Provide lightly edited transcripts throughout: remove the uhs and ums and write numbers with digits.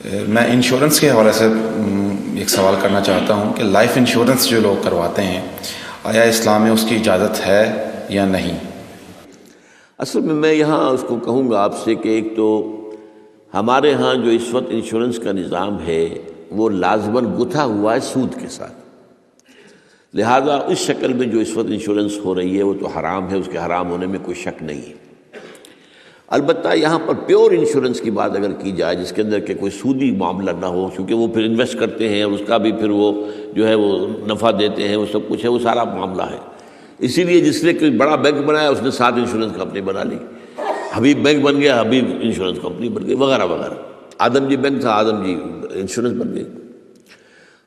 میں انشورنس کے حوالے سے ایک سوال کرنا چاہتا ہوں کہ لائف انشورنس جو لوگ کرواتے ہیں آیا اسلام میں اس کی اجازت ہے یا نہیں؟ اصل میں یہاں اس کو کہوں گا آپ سے کہ ایک تو ہمارے ہاں جو اس وقت انشورنس کا نظام ہے وہ لازماً گتھا ہوا ہے سود کے ساتھ، لہذا اس شکل میں جو اس وقت انشورنس ہو رہی ہے وہ تو حرام ہے، اس کے حرام ہونے میں کوئی شک نہیں ہے۔ البتہ یہاں پر پیور انشورنس کی بات اگر کی جائے جس کے اندر کہ کوئی سودی معاملہ نہ ہو، کیونکہ وہ پھر انویسٹ کرتے ہیں اور اس کا بھی پھر وہ جو ہے وہ نفع دیتے ہیں، وہ سب کچھ ہے، وہ سارا معاملہ ہے۔ اسی لیے جس نے کوئی بڑا بینک بنایا اس نے 7 انشورنس کمپنی بنا لی، حبیب بینک بن گیا، حبیب انشورنس کمپنی بن گئی، وغیرہ وغیرہ۔ آدم جی بینک تھا، آدم جی انشورنس بن گئی۔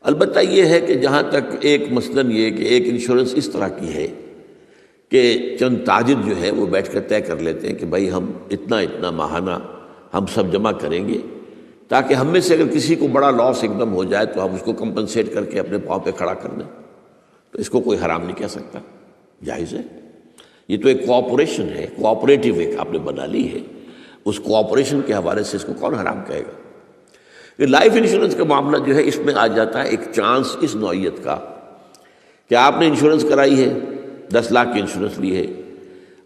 البتہ یہ ہے کہ جہاں تک ایک مثلاً یہ کہ ایک انشورنس اس طرح کی ہے کہ چند تاجر جو ہے وہ بیٹھ کر طے کر لیتے ہیں کہ بھائی ہم اتنا ماہانہ ہم سب جمع کریں گے تاکہ ہم میں سے اگر کسی کو بڑا لاس ایک دم ہو جائے تو ہم اس کو کمپنسیٹ کر کے اپنے پاؤں پہ کھڑا کر دیں، تو اس کو کوئی حرام نہیں کہہ سکتا، جائز ہے۔ یہ تو ایک کوآپریشن ہے، کوآپریٹیو ایک آپ نے بنا لی ہے، اس کوآپریشن کے حوالے سے اس کو کون حرام کہے گا؟ کہ لائف انشورنس کا معاملہ جو ہے اس میں آ جاتا ہے ایک چانس اس نوعیت کا کہ آپ نے انشورنس کرائی ہے، 10 لاکھ کی انشورنس لی ہے،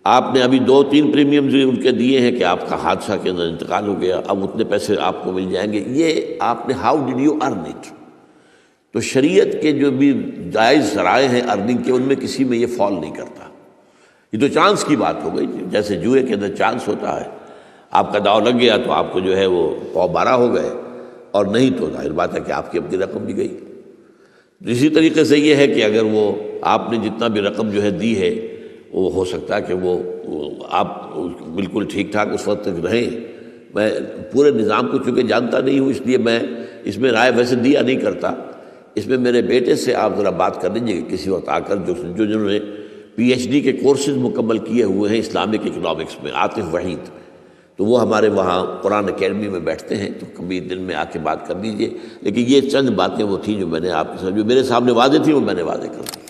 آپ نے ابھی 2-3 پریمیمز ان کے دیے ہیں کہ آپ کا حادثہ کے اندر انتقال ہو گیا، اب اتنے پیسے آپ کو مل جائیں گے، یہ آپ نے how did you earn it? تو شریعت کے جو بھی جائز ذرائع ہیں ارننگ کے ان میں کسی میں یہ فال نہیں کرتا، یہ تو چانس کی بات ہو گئی، جیسے جوئے کے اندر چانس ہوتا ہے، آپ کا داؤ لگ گیا تو آپ کو جو ہے وہ 12 ہو گئے، اور نہیں تو ظاہر بات ہے کہ آپ کی اپنی رقم بھی گئی۔ اسی طریقے سے یہ ہے کہ اگر وہ آپ نے جتنا بھی رقم جو ہے دی ہے وہ ہو سکتا ہے کہ وہ آپ بالکل ٹھیک ٹھاک اس وقت تک رہیں۔ میں پورے نظام کو چونکہ جانتا نہیں ہوں اس لیے میں اس میں رائے ویسے دیا نہیں کرتا، اس میں میرے بیٹے سے آپ ذرا بات کر لیجیے کسی وقت آ کر جنہوں نے PhD کے کورسز مکمل کیے ہوئے ہیں اسلامک اکنامکس میں، عاطف وحید، تو وہ ہمارے وہاں قرآن اکیڈمی میں بیٹھتے ہیں، تو کبھی دن میں آ کے بات کر لیجیے۔ لیکن یہ چند باتیں وہ تھیں جو میں نے آپ کے ساتھ جو میرے سامنے واضح تھیں وہ میں نے واضح کر دی۔